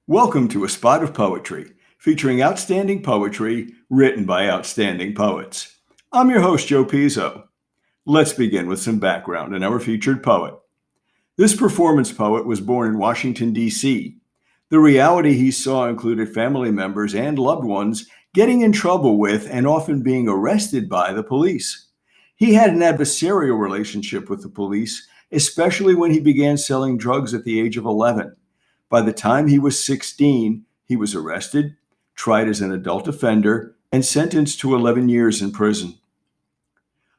Welcome to A Spot of Poetry, featuring outstanding poetry written by outstanding poets. I'm your host, Joe Pizzo. Let's begin with some background on our featured poet. This performance poet was born in Washington, D.C. The reality he saw included family members and loved ones getting in trouble with and often being arrested by the police. He had an adversarial relationship with the police, especially when he began selling drugs at the age of 11. By the time he was 16, he was arrested, tried as an adult offender, and sentenced to 11 years in prison.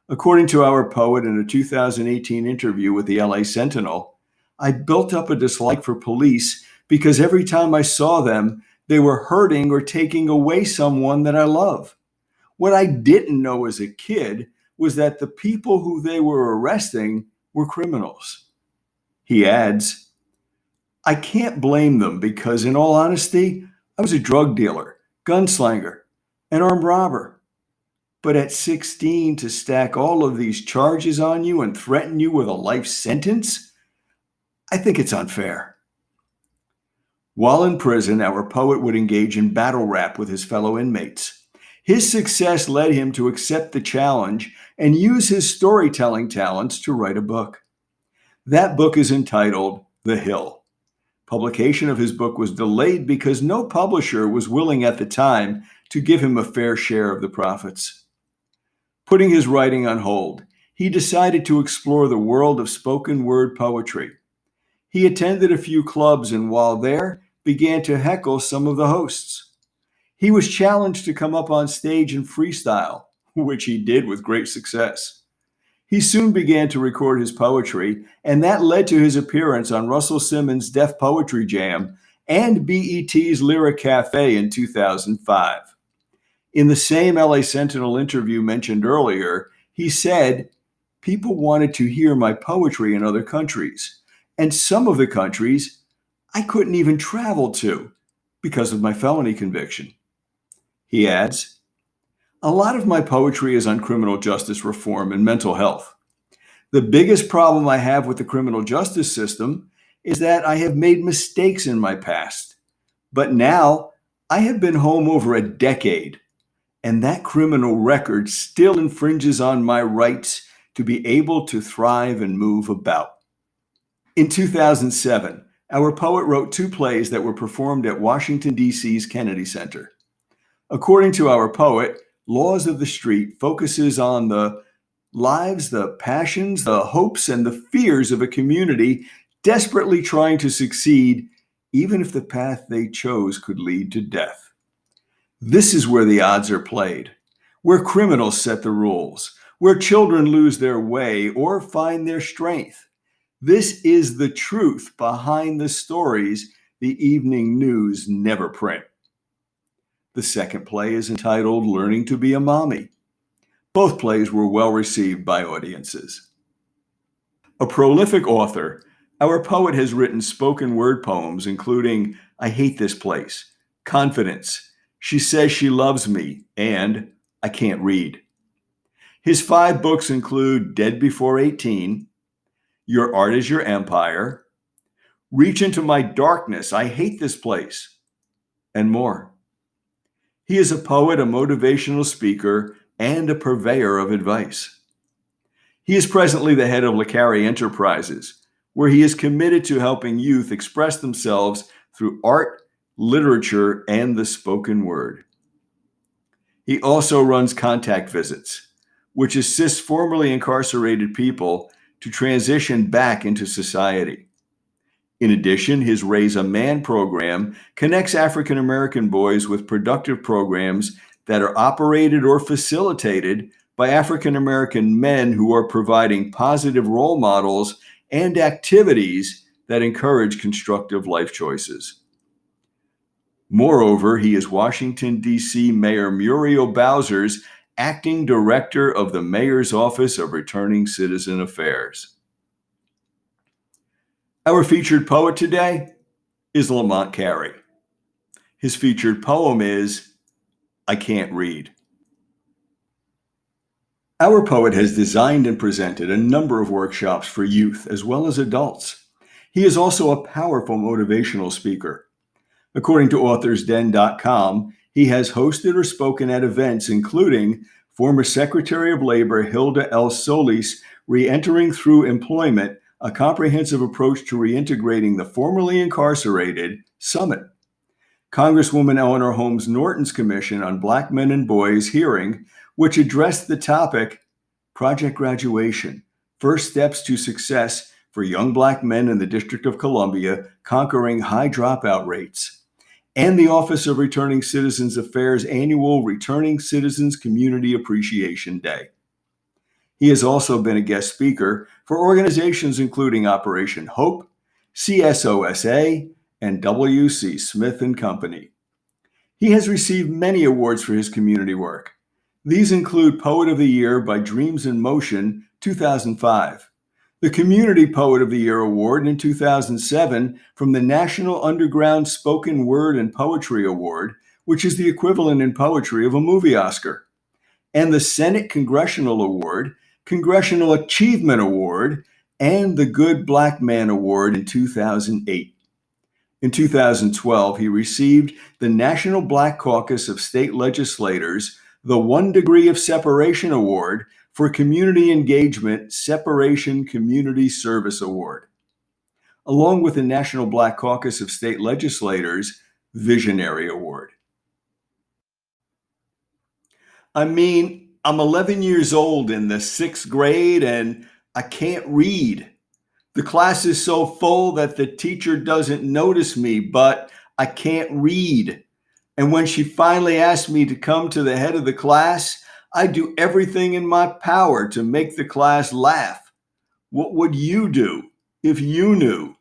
According to our poet in a 2018 interview with the LA Sentinel, I built up a dislike for police because every time I saw them, they were hurting or taking away someone that I love. What I didn't know as a kid was that the people who they were arresting were criminals. He adds, I can't blame them because, in all honesty, I was a drug dealer, gunslinger, an armed robber. But at 16, to stack all of these charges on you and threaten you with a life sentence, I think it's unfair. While in prison, our poet would engage in battle rap with his fellow inmates. His success led him to accept the challenge and use his storytelling talents to write a book. That book is entitled The Hill. Publication of his book was delayed because no publisher was willing at the time to give him a fair share of the profits. Putting his writing on hold, he decided to explore the world of spoken word poetry. He attended a few clubs and while there, began to heckle some of the hosts. He was challenged to come up on stage and freestyle, which he did with great success. He soon began to record his poetry, and that led to his appearance on Russell Simmons' Def Poetry Jam and BET's Lyric Cafe in 2005. In the same LA Sentinel interview mentioned earlier, he said, people wanted to hear my poetry in other countries, and some of the countries I couldn't even travel to because of my felony conviction. He adds, a lot of my poetry is on criminal justice reform and mental health. The biggest problem I have with the criminal justice system is that I have made mistakes in my past. But now I have been home over a decade, and that criminal record still infringes on my rights to be able to thrive and move about. In 2007, our poet wrote 2 plays that were performed at Washington, D.C.'s Kennedy Center. According to our poet, Laws of the Street focuses on the lives, the passions, the hopes, and the fears of a community desperately trying to succeed, even if the path they chose could lead to death. This is where the odds are played, where criminals set the rules, where children lose their way or find their strength. This is the truth behind the stories the evening news never print. The second play is entitled Learning to Be a Mommy. Both plays were well received by audiences. A prolific author, our poet has written spoken word poems including I Hate This Place, Confidence, She Says She Loves Me, and I Can't Read. His 5 books include Dead Before 18, Your Art is Your Empire, Reach Into My Darkness, I Hate This Place, and more. He is a poet, a motivational speaker, and a purveyor of advice. He is presently the head of Licari Enterprises, where he is committed to helping youth express themselves through art, literature, and the spoken word. He also runs Contact Visits, which assists formerly incarcerated people to transition back into society. In addition, his Raise a Man program connects African American boys with productive programs that are operated or facilitated by African American men who are providing positive role models and activities that encourage constructive life choices. Moreover, he is Washington, D.C. Mayor Muriel Bowser's acting director of the Mayor's Office of Returning Citizen Affairs. Our featured poet today is Lamont Carey. His featured poem is I Can't Read. Our poet has designed and presented a number of workshops for youth as well as adults. He is also a powerful motivational speaker. According to AuthorsDen.com, he has hosted or spoken at events including former Secretary of Labor Hilda L. Solis re-entering through employment, a comprehensive approach to reintegrating the formerly incarcerated Summit. Congresswoman Eleanor Holmes Norton's Commission on Black Men and Boys hearing, which addressed the topic, Project Graduation, First Steps to Success for Young Black Men in the District of Columbia Conquering High Dropout Rates, and the Office of Returning Citizens Affairs annual Returning Citizens Community Appreciation Day. He has also been a guest speaker for organizations including Operation Hope, CSOSA, and W.C. Smith and Company. He has received many awards for his community work. These include Poet of the Year by Dreams in Motion, 2005, the Community Poet of the Year Award in 2007 from the National Underground Spoken Word and Poetry Award, which is the equivalent in poetry of a movie Oscar, and the Senate Congressional Award, Congressional Achievement Award, and the Good Black Man Award in 2008. In 2012, he received the National Black Caucus of State Legislators, the 1 Degree of Separation Award for Community Engagement Separation Community Service Award, along with the National Black Caucus of State Legislators Visionary Award. I'm 11 years old in the 6th grade and I can't read. The class is so full that the teacher doesn't notice me, but I can't read. And when she finally asked me to come to the head of the class, I do everything in my power to make the class laugh. What would you do if you knew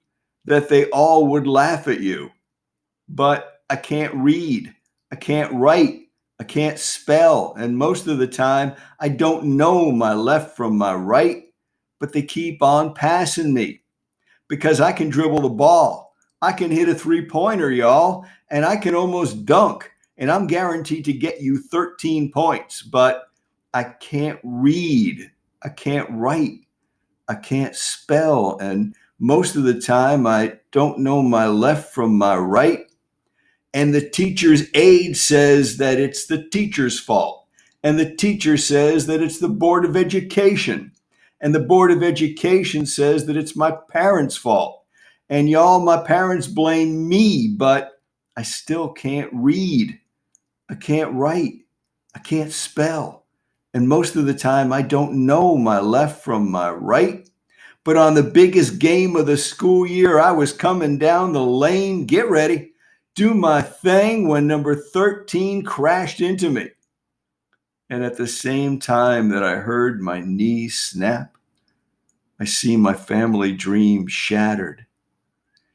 that they all would laugh at you? But I can't read, I can't write, I can't spell, and most of the time I don't know my left from my right, but they keep on passing me because I can dribble the ball. I can hit a three-pointer, y'all, and I can almost dunk, and I'm guaranteed to get you 13 points, but I can't read, I can't write, I can't spell, and most of the time I don't know my left from my right. And the teacher's aide says that it's the teacher's fault. And the teacher says that it's the Board of Education. And the Board of Education says that it's my parents' fault. And y'all, my parents blame me, but I still can't read. I can't write. I can't spell. And most of the time, I don't know my left from my right. But on the biggest game of the school year, I was coming down the lane, get ready, do my thing, when number 13 crashed into me. And at the same time that I heard my knee snap, I see my family dream shattered.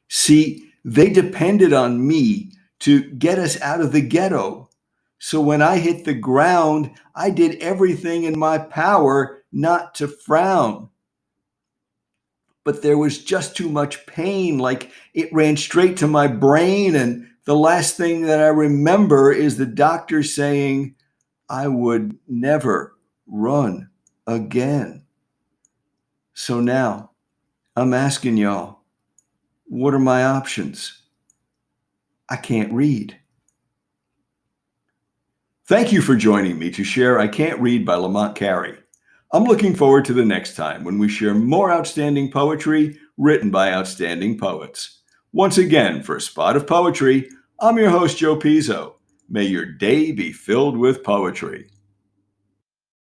See, they depended on me to get us out of the ghetto. So when I hit the ground, I did everything in my power not to frown. But there was just too much pain, like it ran straight to my brain. And the last thing that I remember is the doctor saying I would never run again. So now I'm asking y'all, what are my options? I can't read. Thank you for joining me to share I Can't Read by Lamont Carey. I'm looking forward to the next time when we share more outstanding poetry written by outstanding poets. Once again, for a Spot of Poetry, I'm your host, Joe Pizzo. May your day be filled with poetry.